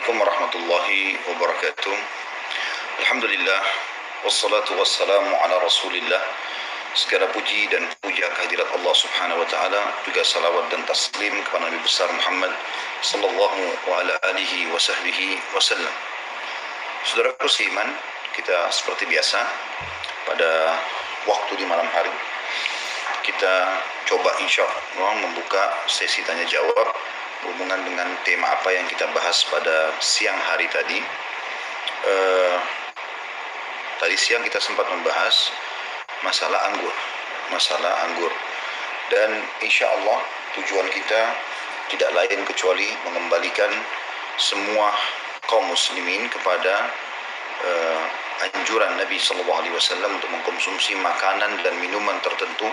Assalamualaikum warahmatullahi wabarakatuh. Alhamdulillah, wassalatu wassalamu ala rasulillah. Segala puji dan puja kehadirat Allah subhanahu wa ta'ala, juga salawat dan taslim kepada Nabi besar Muhammad sallallahu wa ala alihi wa sahbihi wasallam. Saudaraku seiman, kita seperti biasa pada waktu di malam hari kita coba insya Allah membuka sesi tanya jawab berhubungan dengan tema apa yang kita bahas pada siang hari tadi. Tadi siang kita sempat membahas masalah anggur, dan insya Allah tujuan kita tidak lain kecuali mengembalikan semua kaum muslimin kepada anjuran Nabi SAW untuk mengkonsumsi makanan dan minuman tertentu,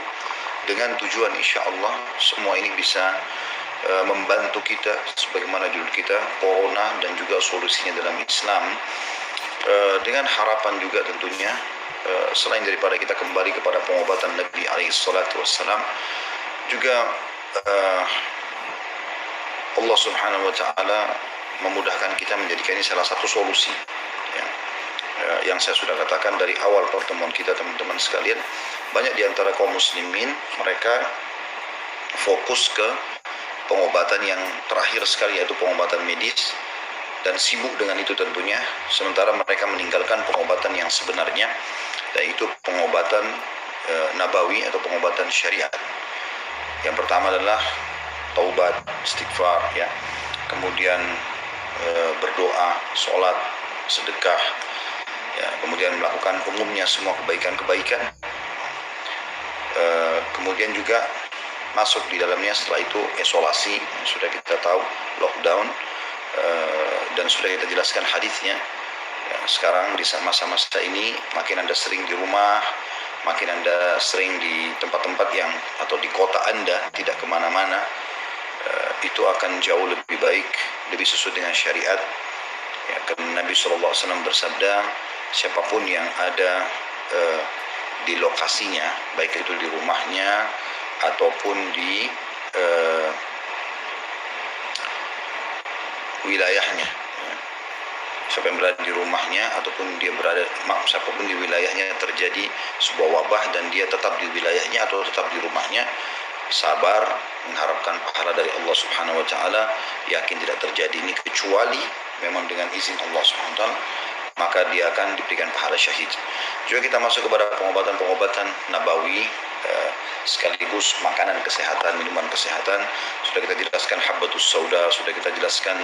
dengan tujuan insya Allah semua ini bisa membantu kita sebagaimana judul kita, corona dan juga solusinya dalam Islam, dengan harapan juga tentunya selain daripada kita kembali kepada pengobatan Nabi SAW, juga Allah Subhanahu wa ta'ala memudahkan kita menjadikan ini salah satu solusi ya. Yang saya sudah katakan dari awal pertemuan kita, teman-teman sekalian, banyak di antara kaum muslimin mereka fokus ke pengobatan yang terakhir sekali, yaitu pengobatan medis, dan sibuk dengan itu tentunya, sementara mereka meninggalkan pengobatan yang sebenarnya, yaitu pengobatan nabawi atau pengobatan syariat. Yang pertama adalah taubat, istighfar ya, kemudian berdoa, sholat, sedekah ya, kemudian melakukan umumnya semua kebaikan-kebaikan, kemudian juga masuk di dalamnya setelah itu isolasi, sudah kita tahu, lockdown, dan sudah kita jelaskan hadisnya ya. Sekarang di masa-masa ini makin Anda sering di rumah, makin Anda sering di tempat-tempat yang atau di kota Anda, tidak kemana-mana, itu akan jauh lebih baik, lebih sesuai dengan syariat ya. Karena Nabi SAW bersabda, siapapun yang ada di lokasinya, baik itu di rumahnya ataupun di wilayahnya, siapa yang berada di rumahnya ataupun dia berada, siapapun di wilayahnya terjadi sebuah wabah dan dia tetap di wilayahnya atau tetap di rumahnya, sabar, mengharapkan pahala dari Allah Subhanahu wa ta'ala, yakin tidak terjadi ini kecuali memang dengan izin Allah Subhanahu wa ta'ala, maka dia akan diberikan pahala syahid. Juga kita masuk kepada pengobatan nabawi, sekaligus makanan kesehatan, minuman kesehatan. Sudah kita jelaskan habbatus sauda, sudah kita jelaskan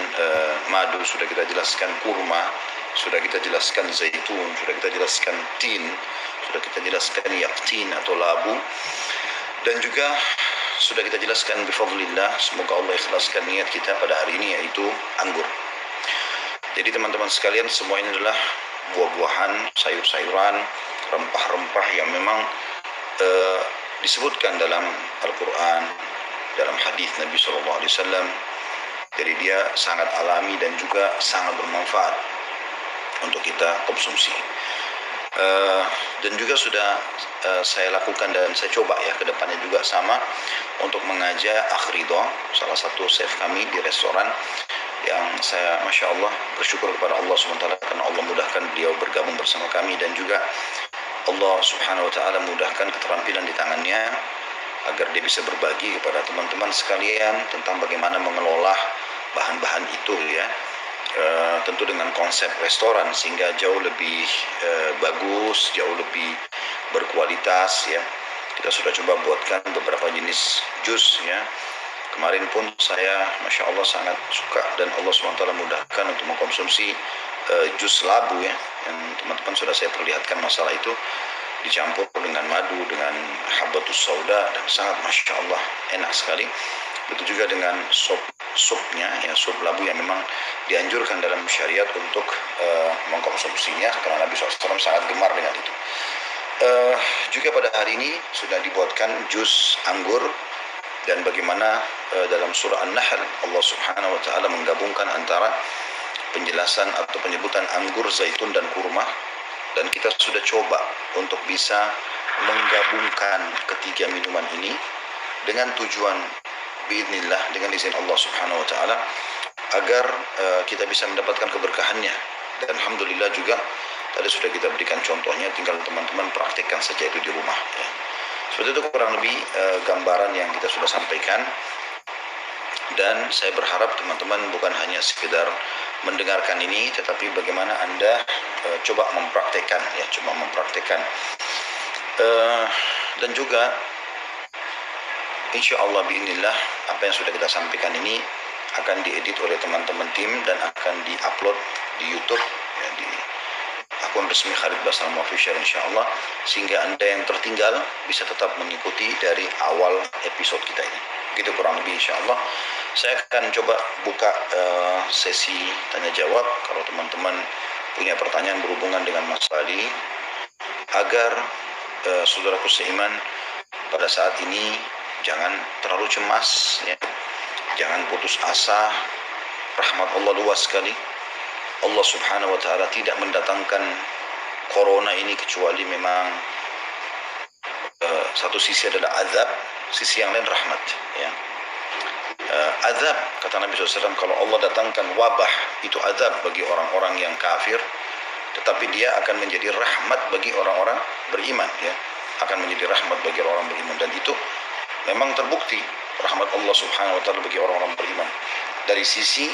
madu, sudah kita jelaskan kurma, sudah kita jelaskan zaitun, sudah kita jelaskan tin, sudah kita jelaskan yaktin atau labu, dan juga sudah kita jelaskan bifadlillah, semoga Allah ikhlaskan niat kita pada hari ini, yaitu anggur. Jadi teman-teman sekalian, semua ini adalah buah-buahan, sayur-sayuran, rempah-rempah yang memang disebutkan dalam Al-Quran, dalam hadis Nabi SAW. Jadi dia sangat alami dan juga sangat bermanfaat untuk kita konsumsi. Dan juga sudah saya lakukan dan saya coba ya ke depannya juga sama, untuk mengajak Akh Ridho, salah satu chef kami di restoran, yang saya Masya Allah bersyukur kepada Allah SWT karena Allah mudahkan beliau bergabung bersama kami, dan juga Allah Subhanahu wa ta'ala mudahkan keterampilan di tangannya agar dia bisa berbagi kepada teman-teman sekalian tentang bagaimana mengelola bahan-bahan itu ya, tentu dengan konsep restoran sehingga jauh lebih bagus, jauh lebih berkualitas ya. Kita sudah coba buatkan beberapa jenis jus ya. Kemarin pun saya Masya Allah sangat suka, dan Allah SWT mudahkan untuk mengkonsumsi jus labu ya, yang teman-teman sudah saya perlihatkan masalah itu, dicampur dengan madu, dengan habbatus sauda, dan sangat Masya Allah enak sekali. Begitu juga dengan supnya ya, sup labu yang memang dianjurkan dalam syariat untuk mengkonsumsinya, karena Nabi SAW sangat gemar dengan itu. Juga pada hari ini sudah dibuatkan jus anggur, dan bagaimana dalam surah An-Nahl Allah Subhanahu wa ta'ala menggabungkan antara penjelasan atau penyebutan anggur, zaitun, dan kurma, dan kita sudah coba untuk bisa menggabungkan ketiga minuman ini dengan tujuan biidznillah, dengan izin Allah Subhanahu wa ta'ala, agar kita bisa mendapatkan keberkahannya. Dan alhamdulillah juga tadi sudah kita berikan contohnya, tinggal teman-teman praktikkan saja itu di rumah ya. Seperti itu kurang lebih gambaran yang kita sudah sampaikan. Dan saya berharap teman-teman bukan hanya sekedar mendengarkan ini, tetapi bagaimana Anda coba mempraktekkan ya, dan juga insya Allah biinillah apa yang sudah kita sampaikan ini akan diedit oleh teman-teman tim dan akan diupload di YouTube ya, di akun resmi Khalid Basalam Official insya Allah, sehingga Anda yang tertinggal bisa tetap mengikuti dari awal episode kita ini. Begitu kurang lebih insya Allah. Saya akan coba buka sesi tanya jawab kalau teman-teman punya pertanyaan berhubungan dengan Mas Ali, agar saudaraku seiman pada saat ini jangan terlalu cemas ya. Jangan putus asa. Rahmat Allah luas sekali. Allah subhanahu wa ta'ala tidak mendatangkan corona ini kecuali memang satu sisi adalah azab, sisi yang lain rahmat ya. Azab, kata Nabi SAW, kalau Allah datangkan wabah itu azab bagi orang-orang yang kafir, tetapi dia akan menjadi rahmat bagi orang-orang beriman ya. Akan menjadi rahmat bagi orang beriman, dan itu memang terbukti rahmat Allah subhanahu wa ta'ala bagi orang-orang beriman. Dari sisi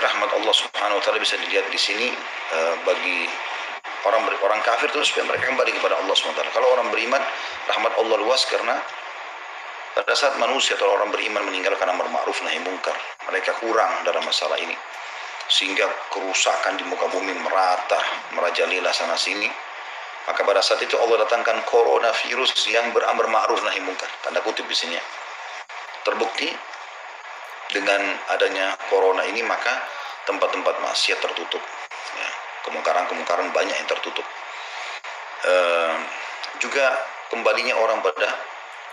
rahmat Allah subhanahu wa ta'ala bisa dilihat di sini bagi orang kafir itu supaya mereka kembali kepada Allah subhanahu wa ta'ala. Kalau orang beriman, rahmat Allah luas karena pada saat manusia atau orang beriman meninggalkan amar ma'ruf nahi munkar, mereka kurang dalam masalah ini, sehingga kerusakan di muka bumi merata, merajalela sana sini. Maka pada saat itu Allah datangkan coronavirus yang beramar ma'ruf nahi munkar, tanda kutip di sini. Terbukti dengan adanya corona ini maka tempat-tempat maksiat tertutup. Ya, kemungkaran-kemungkaran banyak yang tertutup. Juga kembalinya orang pada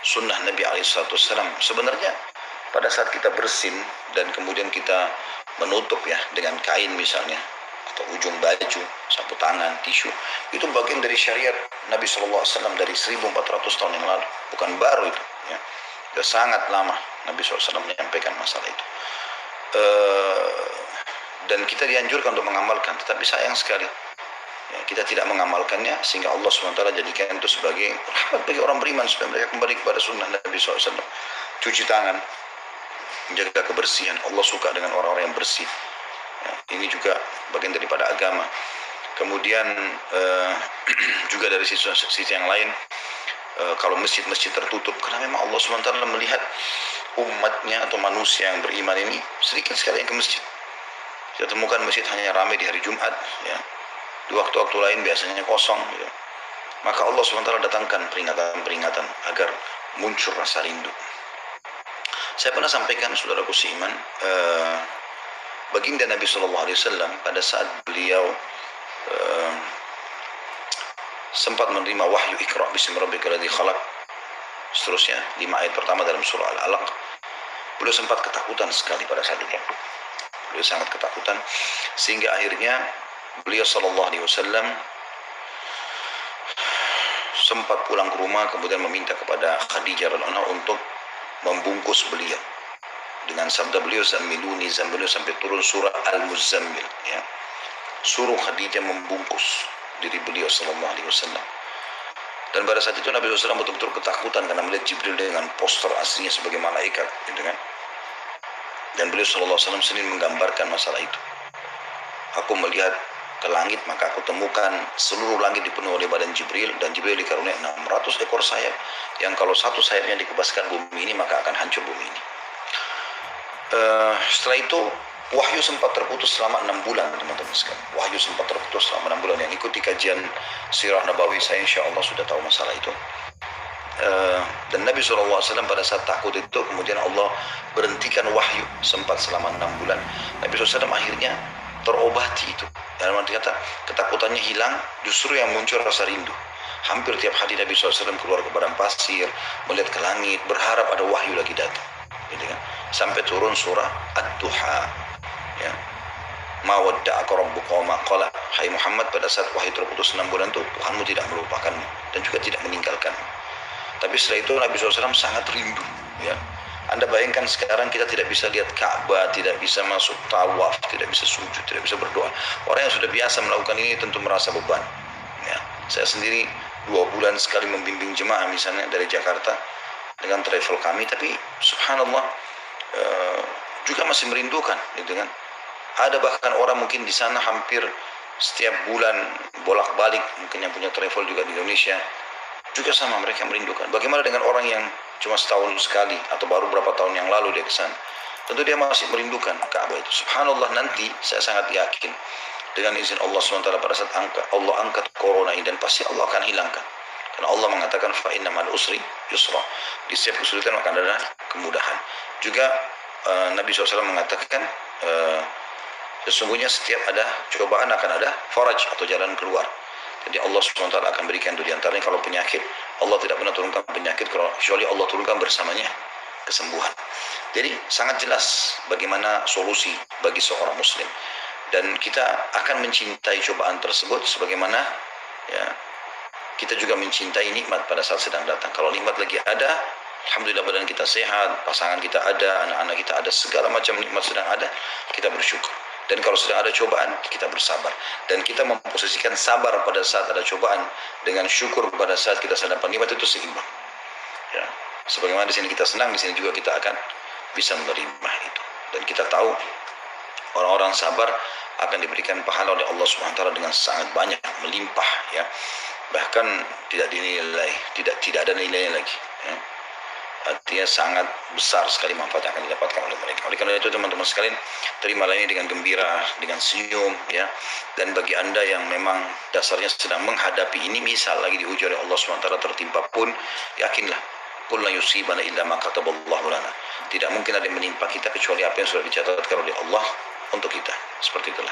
sunnah Nabi SAW. Sebenarnya pada saat kita bersin dan kemudian kita menutup ya dengan kain misalnya, atau ujung baju, sapu tangan, tisu, itu bagian dari syariat Nabi SAW dari 1400 tahun yang lalu, bukan baru itu ya. Sudah sangat lama Nabi SAW menyampaikan masalah itu, dan kita dianjurkan untuk mengamalkan, tetapi sayang sekali ya, kita tidak mengamalkannya, sehingga Allah SWT jadikan itu sebagai rahmat bagi orang beriman supaya mereka kembali kepada sunnah Nabi SAW. Cuci tangan, menjaga kebersihan. Allah suka dengan orang-orang yang bersih ya, ini juga bagian daripada agama. Kemudian juga dari sisi yang lain, kalau masjid-masjid tertutup, karena memang Allah SWT melihat umatnya atau manusia yang beriman ini sedikit sekali yang ke masjid. Kita temukan masjid hanya ramai di hari Jumat ya. Di waktu-waktu lain biasanya kosong gitu. Maka Allah SWT datangkan peringatan-peringatan agar muncul rasa rindu. Saya pernah sampaikan saudaraku seiman, baginda Nabi SAW pada saat beliau sempat menerima wahyu Iqra bismi rabbikal ladzi khalaq, seterusnya 5 ayat pertama dalam surah Al-Alaq, beliau sempat ketakutan sekali pada saat itu. Beliau sangat ketakutan sehingga akhirnya beliau SAW sempat pulang ke rumah, kemudian meminta kepada Khadijah radhiyallahu anha untuk membungkus beliau dengan sabda beliau zammiluni, beliau sampai turun surah Al-Muzammil ya. Suruh Khadijah membungkus diri beliau SAW. Dan pada saat itu Nabi SAW betul-betul ketakutan karena melihat Jibril dengan poster aslinya sebagai malaikat gitu kan. Dan beliau SAW sering menggambarkan masalah itu. Aku melihat ke langit, maka aku temukan seluruh langit dipenuhi oleh badan Jibril, dan Jibril dikaruniai 600 ekor sayap, yang kalau satu sayapnya dikebaskan bumi ini maka akan hancur bumi ini. Setelah itu wahyu sempat terputus selama 6 bulan teman-teman sekalian. Wahyu sempat terputus selama 6 bulan. Yang ikuti kajian sirah Nabawi saya insya Allah sudah tahu masalah itu. Dan Nabi SAW pada saat takut itu kemudian Allah berhentikan wahyu sempat selama 6 bulan. Nabi SAW akhirnya terobati itu. Dalam arti kata ketakutannya hilang, justru yang muncul rasa rindu. Hampir tiap hari Nabi SAW keluar ke padang pasir, melihat ke langit, berharap ada wahyu lagi datang. Gitu kan? Sampai turun surah Ad-Duha. Ya. Ma wadda'aka rabbuka wa ma qala. Hai Muhammad, pada saat wahyu terputus 6 bulan itu Tuhanmu tidak melupakanmu dan juga tidak meninggalkanmu. Tapi setelah itu Nabi SAW sangat rindu, ya. Anda bayangkan sekarang kita tidak bisa lihat Ka'bah, tidak bisa masuk tawaf, tidak bisa sujud, tidak bisa berdoa. Orang yang sudah biasa melakukan ini tentu merasa beban. Ya, saya sendiri 2 bulan sekali membimbing jemaah misalnya dari Jakarta dengan travel kami, tapi subhanallah juga masih merindukan, gitu kan. Ada bahkan orang mungkin di sana hampir setiap bulan bolak-balik, mungkin yang punya travel juga di Indonesia, juga sama mereka merindukan. Bagaimana dengan orang yang cuma setahun sekali atau baru berapa tahun yang lalu dia ke sana? Tentu dia masih merindukan Ka'bah itu. Subhanallah, nanti saya sangat yakin dengan izin Allah SWT pada saat Allah angkat corona ini, dan pasti Allah akan hilangkan. Karena Allah mengatakan fa inna ma'al usri yusra. Di setiap kesulitan akan ada kemudahan. Juga Nabi SAW mengatakan sesungguhnya setiap ada cobaan akan ada faraj atau jalan keluar. Jadi Allah SWT akan berikan itu. Di antaranya kalau penyakit, Allah tidak pernah turunkan penyakit kecuali Allah turunkan bersamanya kesembuhan. Jadi sangat jelas bagaimana solusi bagi seorang muslim, dan kita akan mencintai cobaan tersebut sebagaimana ya kita juga mencintai nikmat pada saat sedang datang. Kalau nikmat lagi ada, alhamdulillah badan kita sehat, pasangan kita ada, anak-anak kita ada, segala macam nikmat sedang ada, kita bersyukur. Dan kalau sedang ada cobaan, kita bersabar. Dan kita memposisikan sabar pada saat ada cobaan dengan syukur pada saat kita sedang dapat nikmat, itu seimbang. Ya, sebagaimana di sini kita senang, di sini juga kita akan bisa menerima itu. Dan kita tahu orang-orang sabar akan diberikan pahala oleh Allah SWT dengan sangat banyak, melimpah, ya. Bahkan tidak dinilai, tidak ada nilainya lagi, ya. Artinya sangat besar sekali manfaat yang akan didapatkan oleh mereka. Oleh karena itu teman-teman sekalian, terimalah ini dengan gembira, dengan senyum, ya. Dan bagi Anda yang memang dasarnya sedang menghadapi ini, misal lagi diuji oleh Allah SWT tertimpa pun, yakinlah, qul la yusibana illa ma kataballahu lana. Tidak mungkin ada yang menimpa kita kecuali apa yang sudah dicatatkan oleh Allah untuk kita. Seperti itulah.